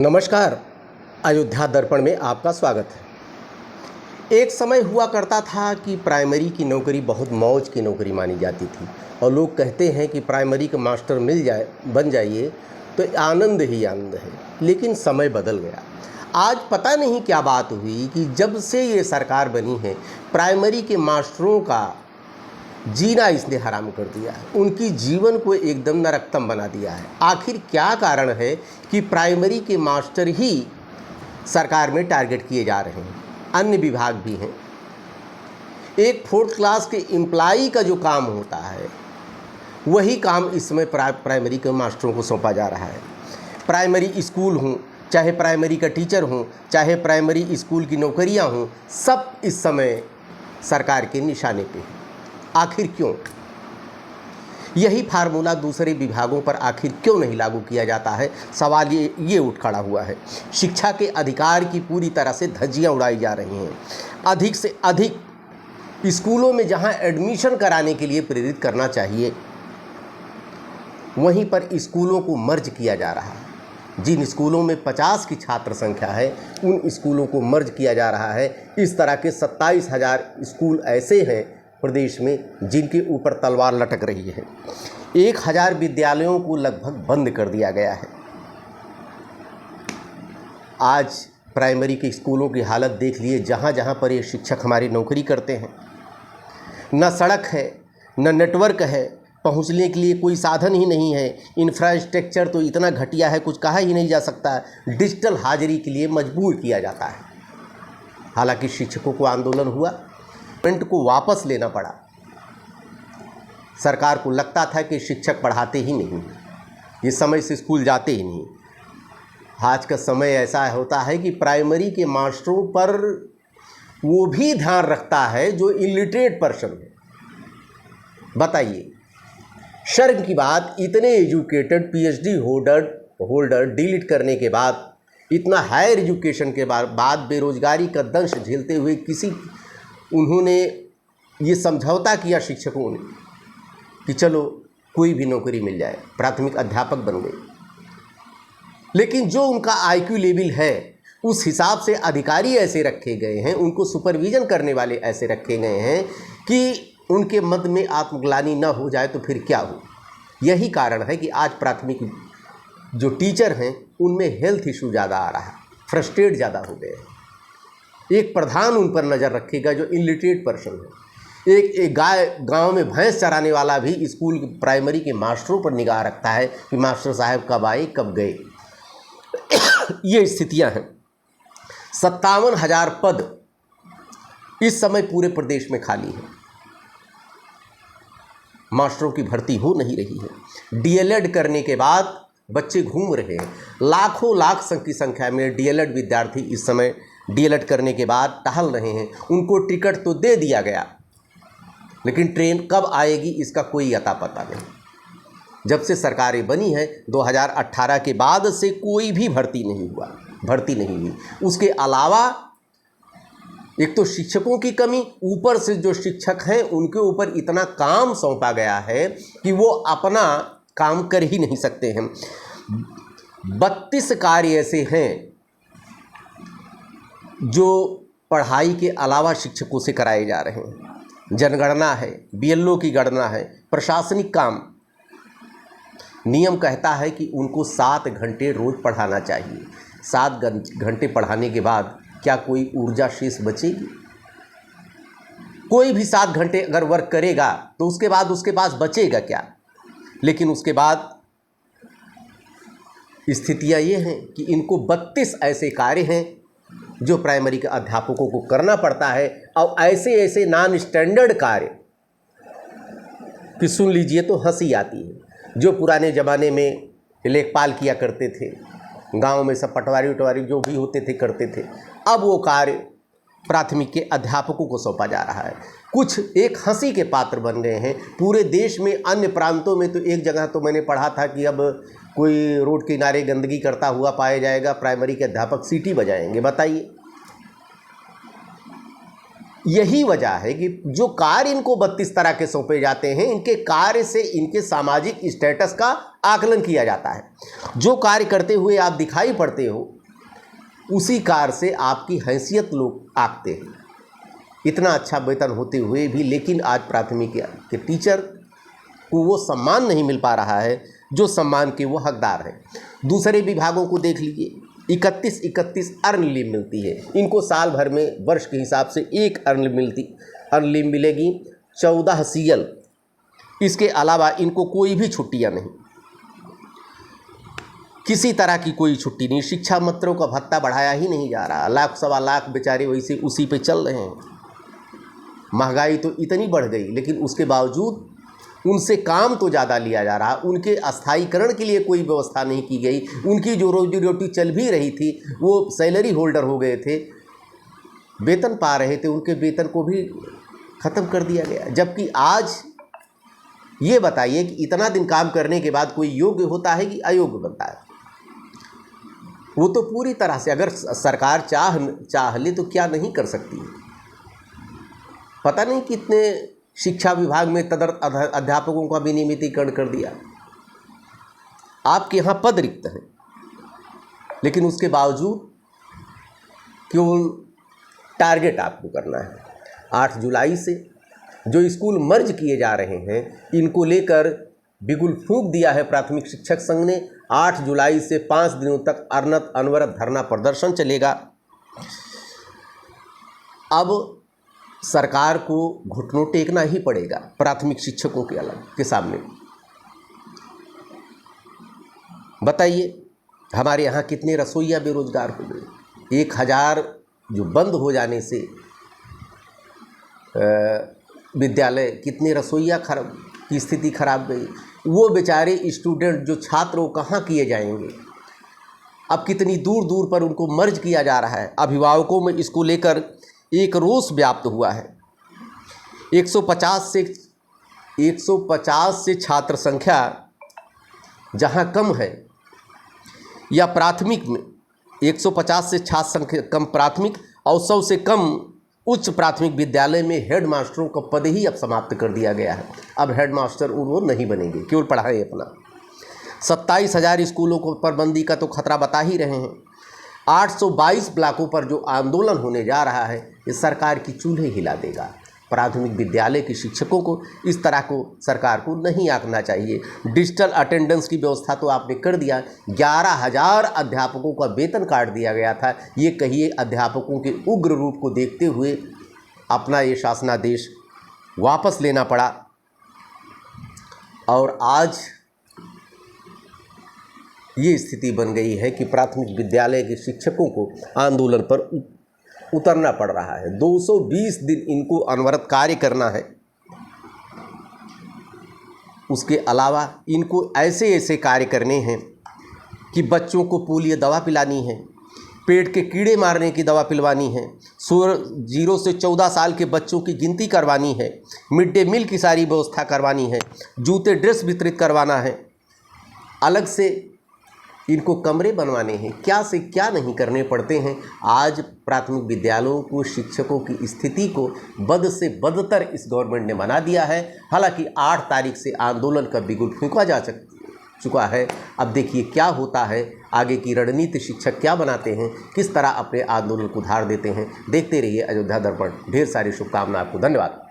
नमस्कार। अयोध्या दर्पण में आपका स्वागत है। एक समय हुआ करता था कि प्राइमरी की नौकरी बहुत मौज की नौकरी मानी जाती थी और लोग कहते हैं कि प्राइमरी का मास्टर बन जाइए तो आनंद ही आनंद है। लेकिन समय बदल गया। आज पता नहीं क्या बात हुई कि जब से ये सरकार बनी है प्राइमरी के मास्टरों का जीना इसने हराम कर दिया है, उनकी जीवन को एकदम नरकतम बना दिया है। आखिर क्या कारण है कि प्राइमरी के मास्टर ही सरकार में टारगेट किए जा रहे हैं? अन्य विभाग भी हैं। एक 4th क्लास के एम्प्लॉई का जो काम होता है वही काम इस समय प्राइमरी के मास्टरों को सौंपा जा रहा है। प्राइमरी स्कूल हों, चाहे प्राइमरी का टीचर हों, चाहे प्राइमरी स्कूल की नौकरियां हों, सब इस समय सरकार के निशाने पे हैं। आखिर क्यों? यही फार्मूला दूसरे विभागों पर आखिर क्यों नहीं लागू किया जाता है? सवाल ये उठ खड़ा हुआ है। शिक्षा के अधिकार की पूरी तरह से धज्जियां उड़ाई जा रही हैं। अधिक से अधिक स्कूलों में जहां एडमिशन कराने के लिए प्रेरित करना चाहिए, वहीं पर स्कूलों को मर्ज किया जा रहा है। जिन स्कूलों में 50 की छात्र संख्या है उन स्कूलों को मर्ज किया जा रहा है। इस तरह के 27,000 स्कूल ऐसे हैं प्रदेश में जिनके ऊपर तलवार लटक रही है। 1,000 विद्यालयों को लगभग बंद कर दिया गया है। आज प्राइमरी के स्कूलों की हालत देख लिए। जहाँ जहाँ पर ये शिक्षक हमारी नौकरी करते हैं, न सड़क है, न नेटवर्क है, पहुँचने के लिए कोई साधन ही नहीं है। इंफ्रास्ट्रक्चर तो इतना घटिया है, कुछ कहा ही नहीं जा सकता। डिजिटल हाजिरी के लिए मजबूर किया जाता है। हालांकि शिक्षकों को आंदोलन हुआ, पेमेंट को वापस लेना पड़ा। सरकार को लगता था कि शिक्षक पढ़ाते ही नहीं, ये समय से स्कूल जाते ही नहीं। आज का समय ऐसा होता है कि प्राइमरी के मास्टरों पर वो भी ध्यान रखता है जो इलिटरेट पर्सन है। बताइए, शर्म की बात, इतने एजुकेटेड PhD होल्डर डिलीट करने के बाद, इतना हायर एजुकेशन के बाद बेरोजगारी का दंश झेलते हुए उन्होंने ये समझौता किया शिक्षकों ने कि चलो कोई भी नौकरी मिल जाए, प्राथमिक अध्यापक बन गए। लेकिन जो उनका IQ लेवल है उस हिसाब से अधिकारी ऐसे रखे गए हैं, उनको सुपरविजन करने वाले ऐसे रखे गए हैं कि उनके मद में आत्मग्लानि न हो जाए तो फिर क्या हो। यही कारण है कि आज प्राथमिक जो टीचर हैं उनमें हेल्थ इशू ज़्यादा आ रहा है, फ्रस्ट्रेट ज़्यादा हो गए हैं। एक प्रधान उन पर नज़र रखेगा जो इलिटरेट पर्सन है। एक गांव में भैंस चराने वाला भी स्कूल प्राइमरी के मास्टरों पर निगाह रखता है कि मास्टर साहब कब आए कब गए। ये स्थितियां हैं। 57,000 पद इस समय पूरे प्रदेश में खाली हैं। मास्टरों की भर्ती हो नहीं रही है। DLED करने के बाद बच्चे घूम रहे हैं। लाखों लाख की संख्या में DLED विद्यार्थी इस समय DLED करने के बाद टहल रहे हैं। उनको टिकट तो दे दिया गया, लेकिन ट्रेन कब आएगी इसका कोई अता पता नहीं। जब से सरकारें बनी है 2018 के बाद से कोई भी भर्ती नहीं हुई। उसके अलावा एक तो शिक्षकों की कमी, ऊपर से जो शिक्षक हैं उनके ऊपर इतना काम सौंपा गया है कि वो अपना काम कर ही नहीं सकते हैं। 32 कार्य ऐसे हैं जो पढ़ाई के अलावा शिक्षकों से कराए जा रहे हैं। जनगणना है, BLO की गणना है, प्रशासनिक काम। नियम कहता है कि उनको 7 घंटे रोज पढ़ाना चाहिए। 7 घंटे पढ़ाने के बाद क्या कोई ऊर्जा शेष बचेगी? कोई भी 7 घंटे अगर वर्क करेगा तो उसके बाद उसके पास बचेगा क्या? लेकिन उसके बाद स्थितियां ये हैं कि इनको 32 ऐसे कार्य हैं जो प्राइमरी के अध्यापकों को करना पड़ता है। और ऐसे नॉन स्टैंडर्ड कार्य कि सुन लीजिए तो हंसी आती है। जो पुराने ज़माने में लेखपाल किया करते थे, गांव में सब पटवारी जो भी होते थे करते थे, अब वो कार्य प्राथमिक के अध्यापकों को सौंपा जा रहा है। कुछ एक हंसी के पात्र बन गए हैं पूरे देश में। अन्य प्रांतों में तो एक जगह तो मैंने पढ़ा था कि अब कोई रोड किनारे गंदगी करता हुआ पाया जाएगा, प्राइमरी के अध्यापक सीटी बजाएंगे। बताइए, यही वजह है कि जो कार्य इनको 32 तरह के सौंपे जाते हैं, इनके कार्य से इनके सामाजिक स्टेटस का आकलन किया जाता है। जो कार्य करते हुए आप दिखाई पड़ते हो, उसी कार्य से आपकी हैसियत लोग आंकते हैं। इतना अच्छा वेतन होते हुए भी लेकिन आज प्राथमिक के टीचर को वो सम्मान नहीं मिल पा रहा है जो सम्मान के वो हकदार हैं। दूसरे विभागों को देख लीजिए, 31 अर्न लीव मिलती है इनको। साल भर में वर्ष के हिसाब से एक अर्न लीव मिलेगी, 14 CL। इसके अलावा इनको कोई भी छुट्टियां नहीं, किसी तरह की कोई छुट्टी नहीं। शिक्षा मित्रों का भत्ता बढ़ाया ही नहीं जा रहा, लाख सवा लाख बेचारे वैसे उसी पे चल रहे हैं। महंगाई तो इतनी बढ़ गई, लेकिन उसके बावजूद उनसे काम तो ज़्यादा लिया जा रहा। उनके अस्थायीकरण के लिए कोई व्यवस्था नहीं की गई। उनकी जो रोजी रोटी चल भी रही थी, वो सैलरी होल्डर हो गए थे, वेतन पा रहे थे, उनके वेतन को भी ख़त्म कर दिया गया। जबकि आज ये बताइए कि इतना दिन काम करने के बाद कोई योग्य होता है कि अयोग्य बनता है? वो तो पूरी तरह से, अगर सरकार चाह ले तो क्या नहीं कर सकती। पता नहीं कितने शिक्षा विभाग में तदर्थ अध्यापकों का विनियमितीकरण कर दिया। आपके यहाँ पद रिक्त हैं, लेकिन उसके बावजूद केवल टारगेट आपको करना है। 8 जुलाई से जो स्कूल मर्ज किए जा रहे हैं, इनको लेकर बिगुल फूंक दिया है प्राथमिक शिक्षक संघ ने। 8 जुलाई से 5 दिनों तक अनवरत धरना प्रदर्शन चलेगा। अब सरकार को घुटनों टेकना ही पड़ेगा प्राथमिक शिक्षकों के सामने। बताइए, हमारे यहाँ कितने रसोइया बेरोजगार हो गए। 1000 जो बंद हो जाने से विद्यालय, कितने रसोइया की स्थिति खराब गई। वो बेचारे स्टूडेंट जो छात्र, वो कहाँ किए जाएंगे? अब कितनी दूर दूर पर उनको मर्ज किया जा रहा है। अभिभावकों में इसको लेकर एक रोष व्याप्त हुआ है। 150 से छात्र संख्या जहां कम है, या प्राथमिक में 150 से छात्र संख्या कम प्राथमिक और 100 से कम उच्च प्राथमिक विद्यालय में हेड मास्टरों का पद ही अब समाप्त कर दिया गया है। अब हेड मास्टर वो नहीं बनेंगे, केवल पढ़ाएं अपना। 27,000 स्कूलों को पाबंदी का तो खतरा बता ही रहे हैं। 822 ब्लॉकों पर जो आंदोलन होने जा रहा है, ये सरकार की चूल्हे हिला देगा। प्राथमिक विद्यालय के शिक्षकों को इस तरह को सरकार को नहीं आंकना चाहिए। डिजिटल अटेंडेंस की व्यवस्था तो आपने कर दिया, 11,000 अध्यापकों का वेतन काट दिया गया था। ये कहिए अध्यापकों के उग्र रूप को देखते हुए अपना ये शासनादेश वापस लेना पड़ा, और आज ये स्थिति बन गई है कि प्राथमिक विद्यालय के शिक्षकों को आंदोलन पर उतरना पड़ रहा है। 220 दिन इनको अनवरत कार्य करना है। उसके अलावा इनको ऐसे कार्य करने हैं कि बच्चों को पोलियो दवा पिलानी है, पेट के कीड़े मारने की दवा पिलवानी है, 0 से 14 साल के बच्चों की गिनती करवानी है, मिड डे मील की सारी व्यवस्था करवानी है, जूते ड्रेस वितरित करवाना है, अलग से इनको कमरे बनवाने हैं। क्या से क्या नहीं करने पड़ते हैं। आज प्राथमिक विद्यालयों को, शिक्षकों की स्थिति को बद से बदतर इस गवर्नमेंट ने बना दिया है। हालांकि 8 तारीख से आंदोलन का बिगुल फूंका जा चुका है। अब देखिए क्या होता है, आगे की रणनीति शिक्षक क्या बनाते हैं, किस तरह अपने आंदोलन को धार देते हैं। देखते रहिए अयोध्या दर्पण। ढेर सारी शुभकामनाएं आपको। धन्यवाद।